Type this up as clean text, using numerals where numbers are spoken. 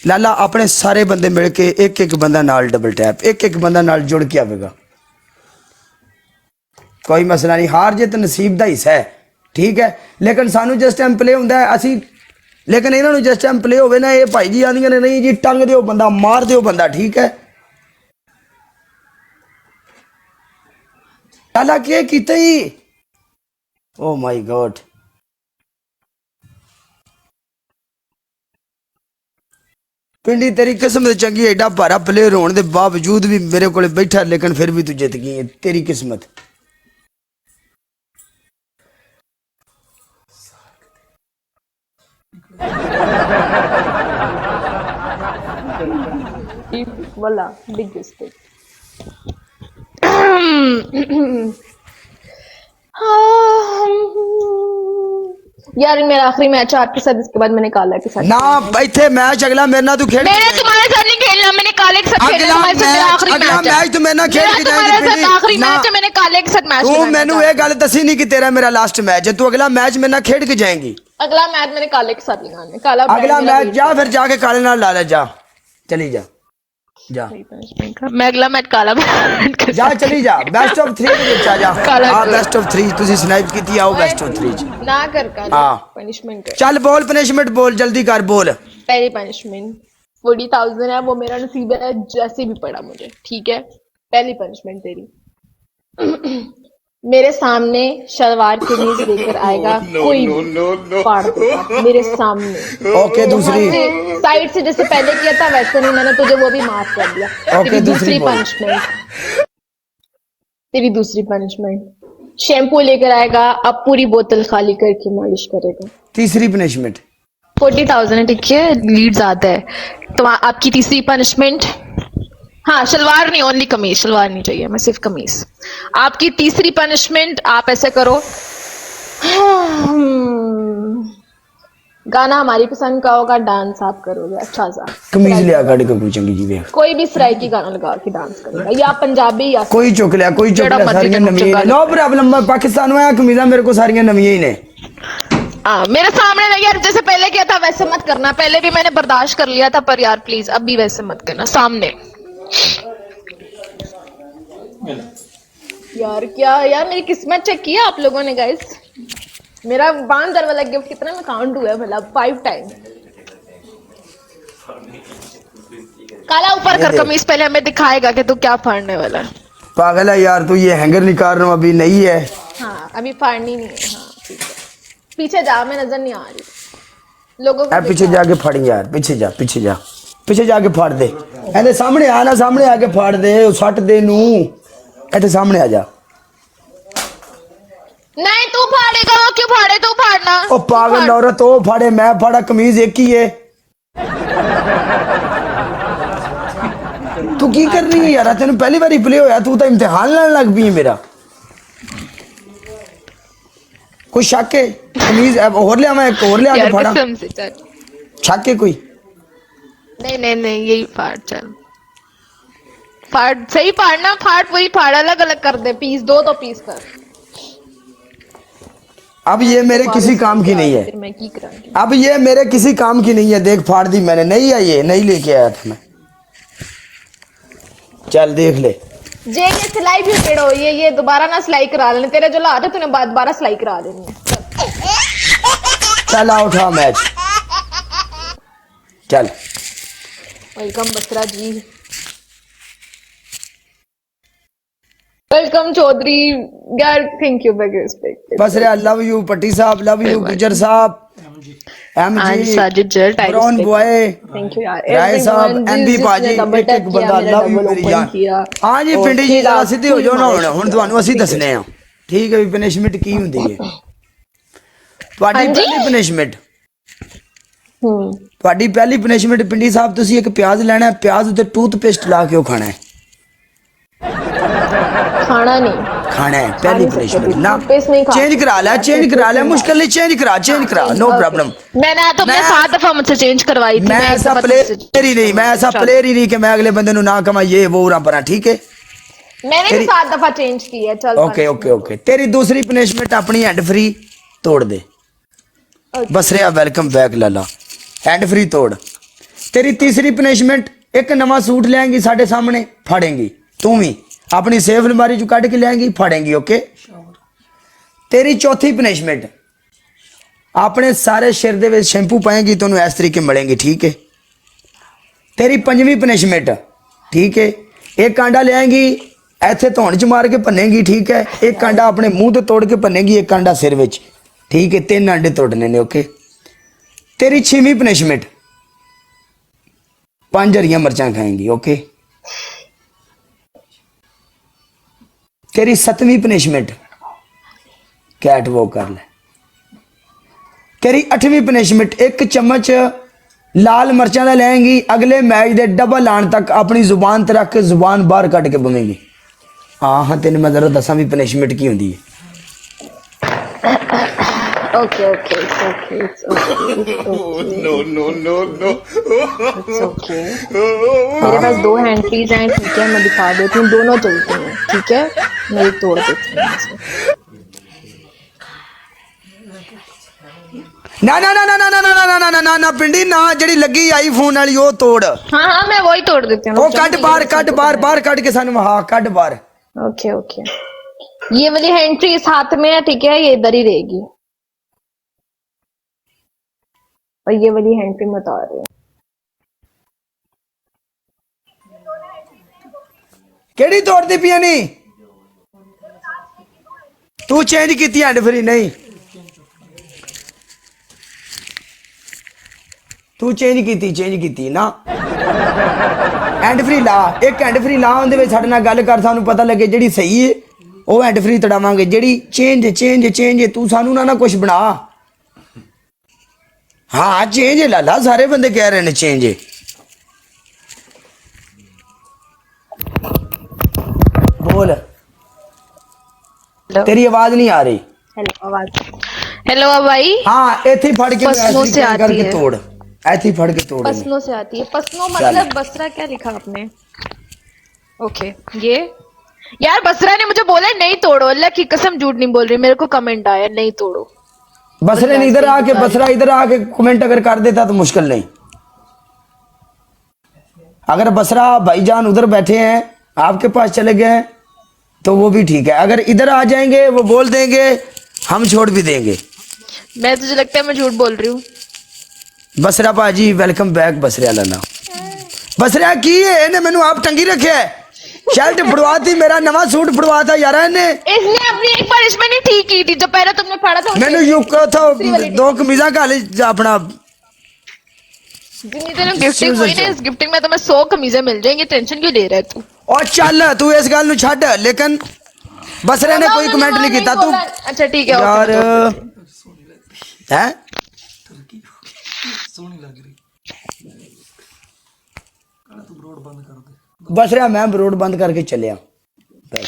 लाला अपने सारे बंदे मिल के एक एक बंदा नाल डबल टैप एक एक बंदा नाल जुड़ के आवेगा कोई मसला नहीं हार जित नसीब का हिस्सा है ठीक है लेकिन सानू जिस टाइम प्ले होंदा है असी लेकिन इन्होंने जिस टाइम प्ले होवे ना ये भाई जी आंदियां ने नहीं जी टंग दिओ बंदा मार दिओ बंदा ठीक है लाला के कीता ही ओ माय गॉड पिंडी तेरी किस्मत चंगी एडा भारा प्लेयर होने के बावजूद भी मेरे को बैठा लेकिन फिर भी तू जित गई है तेरी किस्मत वाला बिग मिस्टेक यार मेरा आखिरी मैच है आपके साथ इसके बाद मैंने काला के साथ ना इथे मैच अगला मेरे ना तू खेल मैंने तुम्हारे साथ नहीं खेलना मैंने काले के साथ खेलना तुम्हारे साथ मेरा आखिरी मैच तो मेरे ना खेल के तुम्हारे साथ आखिरी मैच है मैंने काले के साथ मैच तू मैनू ये गल दसी नहीं कि तेरा मेरा लास्ट मैच है तू अगला मैच मेरे ना खेल के जाएंगी अगला मैच मैंने काले के साथ लगाना है काला अगला मैच जा फिर जाके काले नाल ला ले जा चली जा जा मैं अगला मैच काला जा चली जा बेस्ट ऑफ 3 ਦੇ ਵਿੱਚ ਆ ਜਾ ਆ बेस्ट ऑफ 3 ਤੁਸੀਂ ਸਨਾਈਪ ਕੀਤੀ ਆਓ बेस्ट ऑफ 3 ਚ ना कर काला पनिशमेंट कर चल बोल पनिशमेंट बोल जल्दी कर बोल पहली पनिशमेंट 40,000 है वो मेरा नसीब है जैसे भी पड़ा मुझे ठीक है पहली पनिशमेंट तेरी मेरे सामने शलवार कमीज लेकर आएगा कोई फाड़ देगा मेरे सामने ओके दूसरी साइड से जैसे पहले किया था वैसे नहीं मैंने तुझे वो भी माफ कर दिया ओके दूसरी पनिशमेंट तेरी दूसरी पनिशमेंट शैम्पू लेकर आएगा अब पूरी बोतल खाली करके मालिश करेगा तीसरी पनिशमेंट 40,000 है ठीक है लीड ज्यादा है तो आपकी तीसरी पनिशमेंट हाँ शलवार नहीं ओनली कमीज शलवार नहीं चाहिए मैं सिर्फ कमीज आपकी तीसरी पनिशमेंट आप ऐसे करो गाना हमारी पसंद का होगा डांस आप करोगे अच्छा सा कमीज लिया गाड़ी को पूछेंगे जी वे कोई भी सराइकी गाना लगा के डांस करेगा या पंजाबी या कोई चुक लिया सारियां नवी नो प्रॉब्लम पाकिस्तान में कमीजा मेरे को सारियां नवी ही ने मेरे सामने नहीं यार जैसे पहले किया था वैसे मत करना पहले भी मैंने बर्दाश्त कर लिया था पर यार प्लीज अब भी वैसे मत करना सामने यार क्या यार मेरी किस्मत चेक किया आप लोगों ने गाइस मेरा बांदर वाला गिफ्ट कितना में काउंट हुआ है मतलब 5 टाइम काला ऊपर कर कमीज पहले हमें दिखाएगा कि तू क्या फाड़ने वाला है पागल है यार तू ये हैंगर निकाल रहा हूँ अभी नहीं है हाँ अभी फाड़नी नहीं है हाँ ठीक है पीछे जा मैं नजर नहीं आ रही लोगों को पीछे जाके फाड़ यार पीछे जाके फाड़ दे ऐसे सामने आना सामने आके फाड़ दे सट दे नू ऐसे सामने आ जा नहीं तू फाड़ेगा वो क्यों फाड़े तू फाड़ना ओ पागल औरत ओ फाड़े मैं फाड़ा कमीज एक ही है तू की कर रही है यार तेन पहली बार प्ले होया तू तो इम्तिहान लेने लग पी है मेरा कोई शक है कमीज और ले मैं एक और ले आके फाड़ा शक है कोई नहीं यही फाड़ चल फाड़ सही फाड़ना फाड़ पूरी फाड़ अलग अलग कर दे पीस दो तो पीस कर अब ये मेरे किसी काम की नहीं है अब ये मेरे किसी काम की नहीं है देख फाड़ दी मैंने नहीं है ये नहीं लेके आया था मैं चल देख ले जे ये सिलाई भी टेढ़ो ये दोबारा ना सिलाई करा लेने तेरे जो लाते तूने दोबारा सिलाई करा देनी है चल आओ उठा मैच चल वेलकम बसरा जी वेलकम चौधरी यार थैंक यू बिग रिस्पेक्ट बस रे लव यू पट्टी साहब लव यू गुजर साहब एमजी साजिद जर ब्राउन बॉय थैंक यू यार राय साहब एमबी पाजी एक एक बंदा लव यू मेरी जान हां जी पिंडी जी जरा सीधे हो जाओ ना हुन ਤੁਹਾਨੂੰ ਅਸੀਂ ਦੱਸਨੇ ਆ ਠੀਕ ਹੈ ਵੀ ਪਨਿਸ਼ਮੈਂਟ ਕੀ ਹੁੰਦੀ ਹੈ ਤੁਹਾਡੀ ਪਹਿਲੀ ਪਨਿਸ਼ਮੈਂਟ ਤੁਹਾਡੀ ਪਹਿਲੀ ਪਨਿਸ਼ਮੈਂਟ ਪਿੰਡੀ ਸਾਹਿਬ ਤੁਸੀਂ ਇੱਕ ਪਿਆਜ਼ ਲੈਣਾ ਹੈ ਪਿਆਜ਼ ਉੱਤੇ ਟੂਥਪੇਸਟ ਲਾ ਕੇ ਉਹ ਖਾਣਾ ਹੈ खाना नहीं खाना है पहली पनिशमेंट ना चेंज करा ले मुश्किल नहीं चेंज करा नो प्रॉब्लम मैंने तो अपने 7 दफा मुझसे चेंज करवाई थी मैं ऐसा प्लेयर ही नहीं कि मैं अगले बंदे नु ना कमा ये वो उरा परा ठीक है मैंने भी 7 दफा चेंज की है चल ओके तेरी दूसरी पनिशमेंट अपनी हैंड फ्री तोड़ दे बस रे वेलकम बैक लाला हैंड फ्री तोड़ तेरी तीसरी पनिशमेंट, एक नवा सूट लेंगी साढ़े सामने फाड़ेंगी, तू भी अपनी सेफ अलमारी चो कट के लेंगी फाड़ेंगी, ओके। तेरी चौथी पनिशमेंट, अपने सारे सिर दे विच शैंपू पाएंगी तो इस तरीके मिलेंगी, ठीक है। तेरी पंजवीं पनिशमेंट, ठीक है, एक कांडा लेंगी ऐथे धौन च मार के भन्नेगी, ठीक है। एक कांडा अपने मुंह तो तोड़ के भन्नेगी, एक कांडा सिर विच, ठीक है। 3 अंडे तोड़ने ने, ओके। तेरी 6वीं पनिशमेंट, 5 हरियां मिर्चां खाएंगी, ओके। तेरी 7वीं पनिशमेंट, कैट वॉक कर ले। तेरी 8वीं पनिशमेंट, 1 चम्मच लाल मिर्चां दा लेंगी, अगले मैच दे डबल आने तक अपनी जुबान ते रख के जुबान बाहर कट के बवेंगी। हाँ तेन मैं जरा दसा भी पनिशमेंट की होंदी है। Okay, okay, it's okay, it's okay, it's okay. No. It's okay. मेरे पास 2 हैंडफ्रीज हैं, ठीक है, मैं दिखा देती हूँ, दोनों चलती हैं, ठीक है। मैं ये तोड़ देती हूँ इसे। ना पिंडी ना, जड़ी लगी आईफोन वाली वो तोड़। हाँ मैं वही तोड़ देती हूँ। वो कट बाहर कट के सानू, हाँ कट बाहर। ओके ओके, ये वाली हैंडफ्री इस हाथ में है, ठीक है, ये इधर ही रहेगी, और ये वाली हैंडफ्री मैं उतार रही हूँ। केड़ी तोड़ती पिया नी तू? चेंज की हैंड फ्री नहीं, तू चेंज की ना। हैंड फ्री ला, एक हैंड फ्री ला, उहदे विच साडे नाल गल कर, सानू पता लगे जेड़ी सही है वो हैंड फ्री तड़ावांगे, जेड़ी चेंज तू सानू ना कुछ बना। हाँ चेंज है लाला, सारे बंदे कह रहे हैं चेंज है। बोल, तेरी आवाज नहीं आ रही। हेलो आवाज, हेलो भाई। हाँ ऐसे फड़ के पसनों से आती करके है, तोड़, ऐसे फड़ के तोड़। पसनों से आती है, पसनों मतलब बसरा क्या लिखा आपने? ओके, ये यार बसरा ने मुझे बोला नहीं तोड़ो, अल्लाह की कसम झूठ नहीं बोल रही, मेरे को कमेंट आया नहीं तोड़ो। बसरे ने इधर आके, बसरा इधर आके कमेंट अगर कर देता तो मुश्किल नहीं। अगर बसरा भाईजान उधर बैठे हैं आपके पास चले गए तो वो भी ठीक है, अगर इधर आ जाएंगे वो बोल देंगे हम छोड़ भी देंगे। मैं, तुझे लगता है मैं झूठ बोल रही हूँ? बसरा पाजी वेलकम बैक। बसरा लाला बसरा की है ने मैनू आप टंगी रखे है, शर्ट फड़वाती, मेरा नवा सूट फड़वाता यार ने। इसने अपनी एक पनिशमेंट ही ठीक की थी, जो पहले तुमने पढ़ा था मैनू यू को था 2 कमीजा काले अपना। जितनी तेरे गिफ्टिंग हुई ना, इस गिफ्टिंग में तुम्हें 100 कमीजें मिल जाएंगी, टेंशन क्यों ले रहा है तू? और चल तू इस गल नु छड़, लेकिन बसरे ने कोई कमेंट नहीं किया तू। अच्छा ठीक है यार हैं सोनी लग रही। तू ब्रोड बंद कर दे। बसरा मैं ब्रोड बंद करके चलिया बस।